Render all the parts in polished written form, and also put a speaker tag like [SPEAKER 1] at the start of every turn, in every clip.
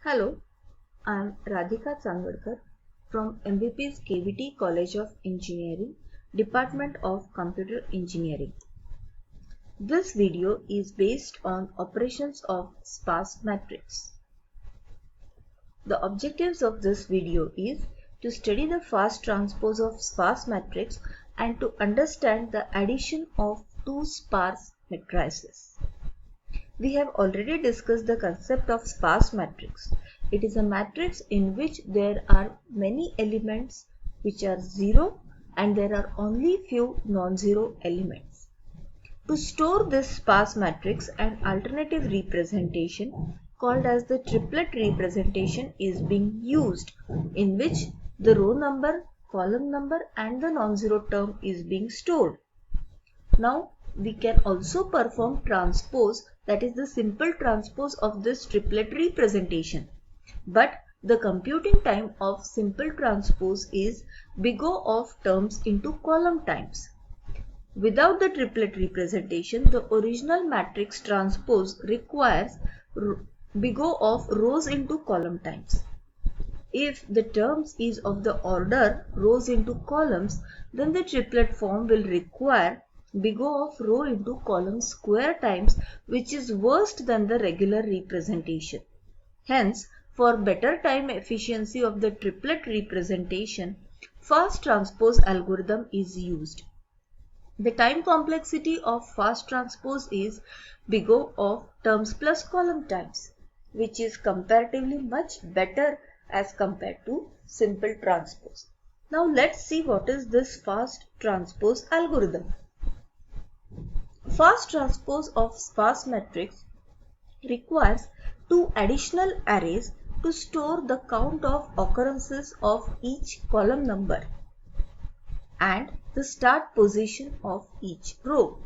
[SPEAKER 1] Hello, I am Radhika Changadkar from MVP's KVT College of Engineering, Department of Computer Engineering. This video is based on operations of sparse matrix. The objectives of this video is to study the fast transpose of sparse matrix and to understand the addition of two sparse matrices. We have already discussed the concept of sparse matrix. It is a matrix in which there are many elements which are zero and there are only few non-zero elements. To store this sparse matrix, an alternative representation called as the triplet representation is being used, in which the row number, column number and the non-zero term is being stored. Now we can also perform transpose, that is the simple transpose of this triplet representation. But the computing time of simple transpose is big O of terms into column times. Without the triplet representation, the original matrix transpose requires big O of rows into column times. If the terms is of the order rows into columns, then the triplet form will require big O of row into column square times, which is worse than the regular representation. Hence, for better time efficiency of the triplet representation, fast transpose algorithm is used. The time complexity of fast transpose is big O of terms plus column times, which is comparatively much better as compared to simple transpose. Now let's see what is this fast transpose algorithm. Fast transpose of sparse matrix requires two additional arrays to store the count of occurrences of each column number and the start position of each row.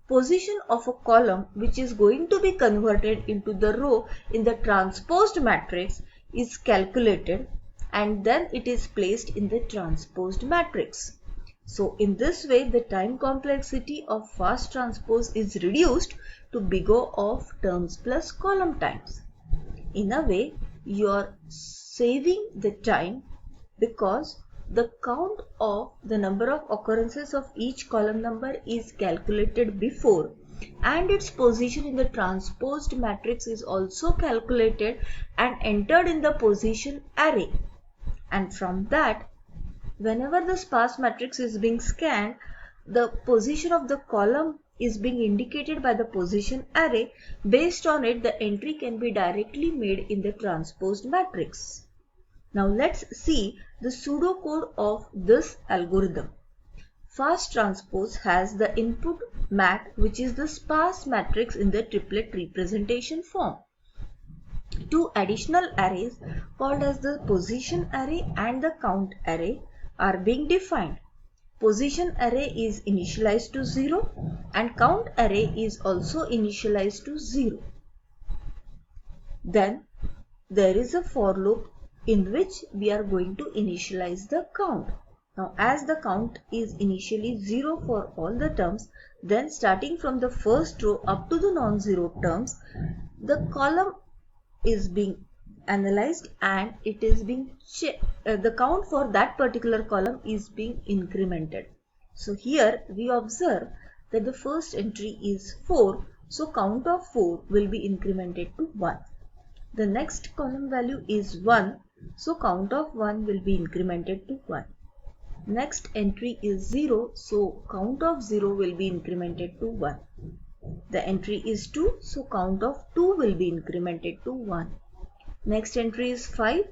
[SPEAKER 1] Position of a column which is going to be converted into the row in the transposed matrix is calculated and then it is placed in the transposed matrix. So in this way the time complexity of fast transpose is reduced to big O of terms plus column times. In a way you are saving the time because the count of the number of occurrences of each column number is calculated before and its position in the transposed matrix is also calculated and entered in the position array, and from that whenever the sparse matrix is being scanned, the position of the column is being indicated by the position array. Based on it, the entry can be directly made in the transposed matrix. Now let's see the pseudocode of this algorithm. Fast transpose has the input mat, which is the sparse matrix in the triplet representation form. Two additional arrays called as the position array and the count array are being defined. Position array is initialized to 0 and count array is also initialized to 0. Then there is a for loop in which we are going to initialize the count. Now as the count is initially 0 for all the terms, then starting from the first row up to the non-zero terms, the column is being analyzed and it is being the count for that particular column is being incremented. So here we observe that the first entry is 4, so count of 4 will be incremented to 1. The next column value is 1, so count of 1 will be incremented to 1. Next entry is 0, so count of 0 will be incremented to 1. The entry is 2, so count of 2 will be incremented to 1. Next entry is 5,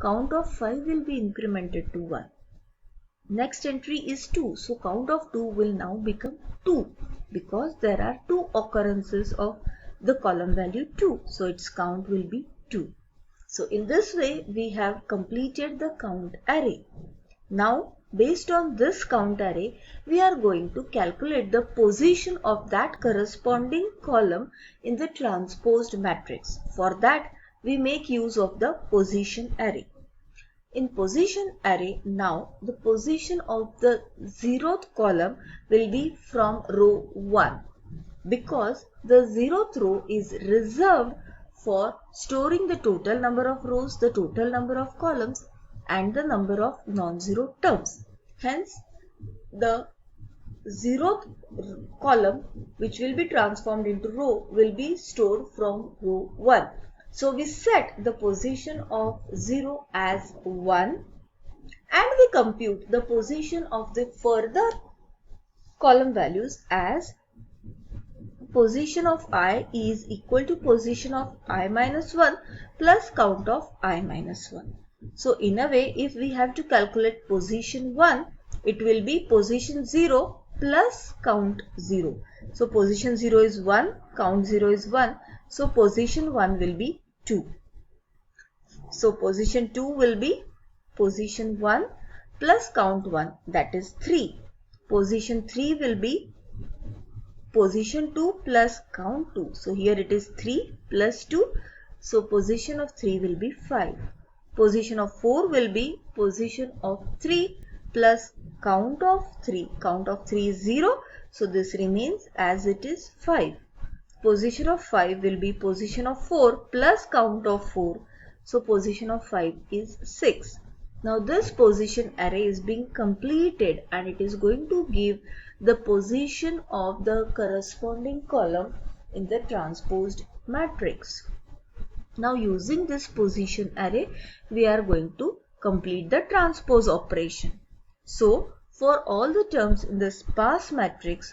[SPEAKER 1] count of 5 will be incremented to 1. Next entry is 2, so count of 2 will now become 2 because there are 2 occurrences of the column value 2, so its count will be 2. So in this way we have completed the count array. Now based on this count array, we are going to calculate the position of that corresponding column in the transposed matrix. For that, we make use of the position array. In position array, now the position of the 0th column will be from row 1 because the 0th row is reserved for storing the total number of rows, the total number of columns and the number of non-zero terms. Hence, the zeroth column which will be transformed into row will be stored from row 1. So we set the position of 0 as 1 and we compute the position of the further column values as position of I is equal to position of I minus 1 plus count of I minus 1. So in a way, if we have to calculate position 1, it will be position 0 plus count 0. So position 0 is 1, count 0 is 1. So position 1 will be 2. So position 2 will be position 1 plus count 1, that is 3. Position 3 will be position 2 plus count 2. So here it is 3 plus 2. So position of 3 will be 5. Position of 4 will be position of 3 plus count of 3. Count of 3 is 0. So this remains as it is 5. Position of 5 will be position of 4 plus count of 4. So position of 5 is 6. Now this position array is being completed and it is going to give the position of the corresponding column in the transposed matrix. Now using this position array, we are going to complete the transpose operation. So for all the terms in the sparse matrix,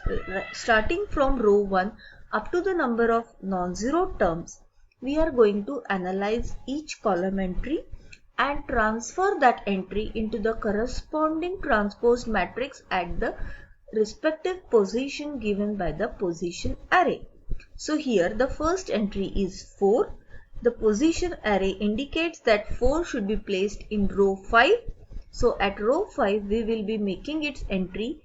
[SPEAKER 1] starting from row 1 up to the number of non-zero terms, we are going to analyze each column entry and transfer that entry into the corresponding transposed matrix at the respective position given by the position array. So here the first entry is 4. The position array indicates that 4 should be placed in row 5. So at row 5 we will be making its entry,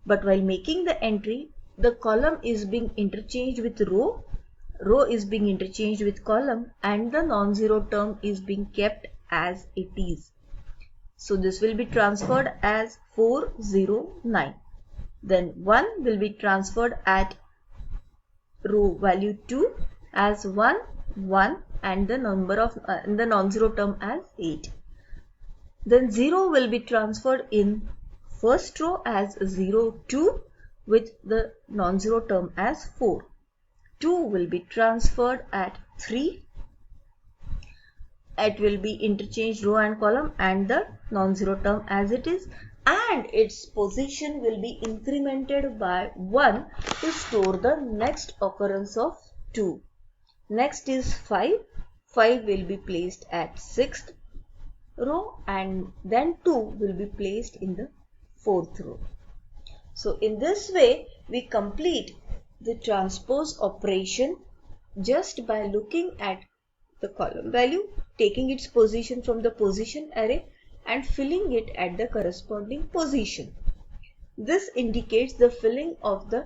[SPEAKER 1] but while making the entry, the column is being interchanged with row is being interchanged with column, and the non-zero term is being kept as it is. So this will be transferred as 409. Then 1 will be transferred at row value 2 as 1, 1 and the number of the non-zero term as 8. Then 0 will be transferred in first row as 0, 2 with the non-zero term as 4. 2 will be transferred at 3. It will be interchanged row and column and the non-zero term as it is, and its position will be incremented by 1 to store the next occurrence of 2. Next is 5. 5 will be placed at 6th row and then 2 will be placed in the 4th row. So in this way we complete the transpose operation just by looking at the column value, taking its position from the position array and filling it at the corresponding position. This indicates the filling of the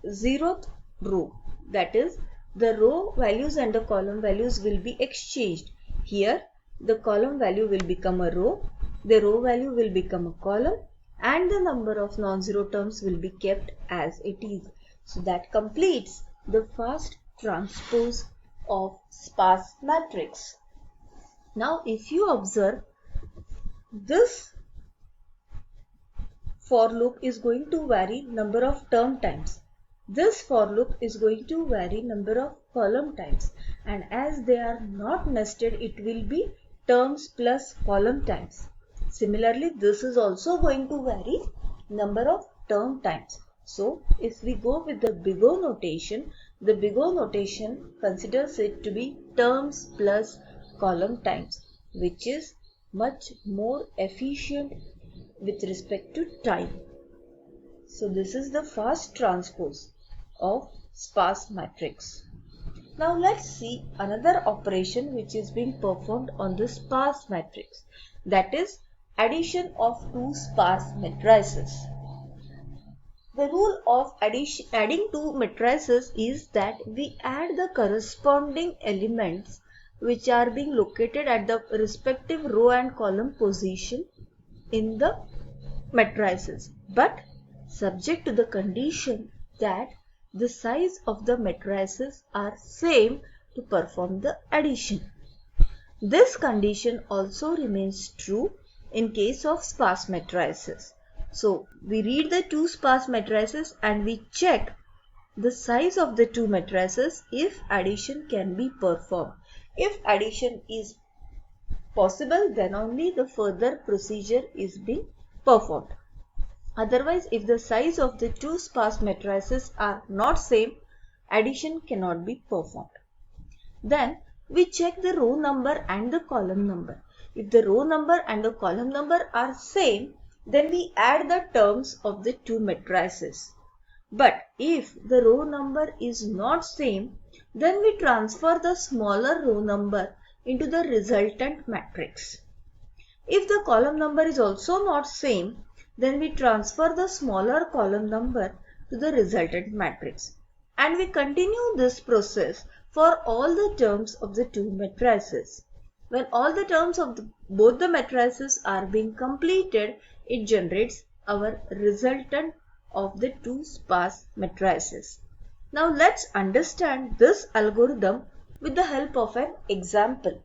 [SPEAKER 1] 0th row, that is, the row values and the column values will be exchanged. Here the column value will become a row, the row value will become a column, and the number of non-zero terms will be kept as it is. So that completes the fast transpose of sparse matrix. Now if you observe, this for loop is going to vary number of term times. This for loop is going to vary number of column times, and as they are not nested, it will be terms plus column times. Similarly, this is also going to vary number of term times. So if we go with the Bigot notation, the Bigot notation considers it to be terms plus column times, which is much more efficient with respect to time. So this is the fast transpose of sparse matrix. Now let's see another operation which is being performed on the sparse matrix, that is addition of two sparse matrices. The rule of adding two matrices is that we add the corresponding elements which are being located at the respective row and column position in the matrices, but subject to the condition that the size of the matrices are same to perform the addition. This condition also remains true in case of sparse matrices. So we read the two sparse matrices and we check the size of the two matrices if addition can be performed. If addition is possible, then only the further procedure is being performed. Otherwise, if the size of the two sparse matrices are not same, addition cannot be performed. Then we check the row number and the column number. If the row number and the column number are same, then we add the terms of the two matrices. But if the row number is not same, then we transfer the smaller row number into the resultant matrix. If the column number is also not same, then we transfer the smaller column number to the resultant matrix. And we continue this process for all the terms of the two matrices. When all the terms of both the matrices are being completed, it generates our resultant of the two sparse matrices. Now let's understand this algorithm with the help of an example.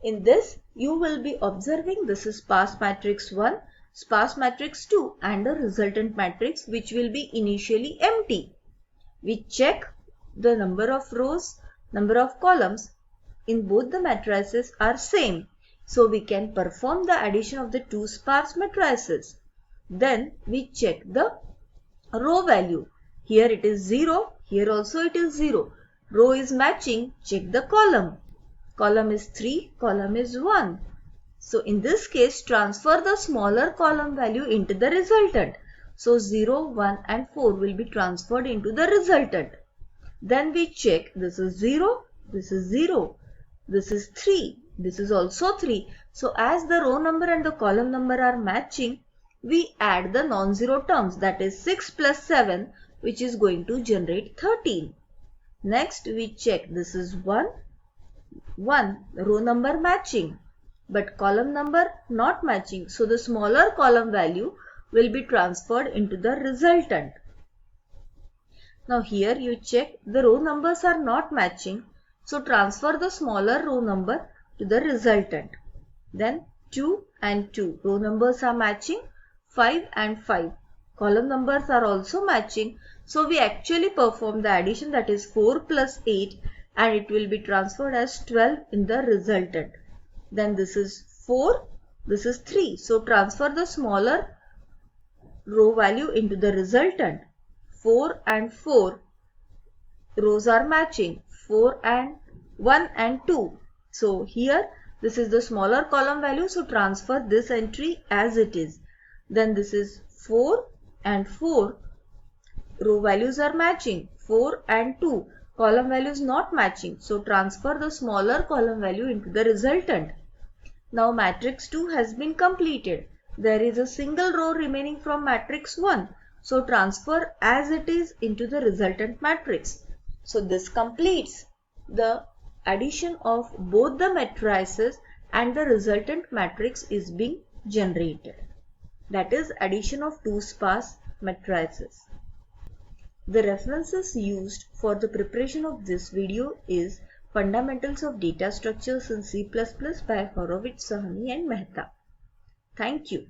[SPEAKER 1] In this, you will be observing this is sparse matrix 1, sparse matrix 2 and a resultant matrix which will be initially empty. We check the number of rows, number of columns in both the matrices are same. So we can perform the addition of the two sparse matrices. Then we check the row value. Here it is 0, here also it is 0. Row is matching, check the column. Column is 3, column is 1. So in this case, transfer the smaller column value into the resultant. So 0, 1 and 4 will be transferred into the resultant. Then we check this is 0, this is 0, this is 3, this is also 3. So as the row number and the column number are matching, we add the non-zero terms, that is 6 plus 7, which is going to generate 13. Next we check this is 1, row number matching, but column number not matching. So the smaller column value will be transferred into the resultant. Now here you check the row numbers are not matching. So transfer the smaller row number to the resultant. Then 2 and 2 row numbers are matching, 5 and 5 column numbers are also matching. So we actually perform the addition, that is 4 plus 8, and it will be transferred as 12 in the resultant. Then this is 4, this is 3. So transfer the smaller row value into the resultant. 4 and 4 rows are matching, 4 and 1 and 2. So here this is the smaller column value, so transfer this entry as it is. Then this is 4 and 4 row values are matching, 4 and 2 column values not matching, so transfer the smaller column value into the resultant. Now matrix 2 has been completed. There is a single row remaining from matrix 1, so transfer as it is into the resultant matrix. So this completes the addition of both the matrices and the resultant matrix is being generated. That is addition of two sparse matrices. The references used for the preparation of this video is Fundamentals of Data Structures in C++ by Horowitz, Sahni and Mehta. Thank you.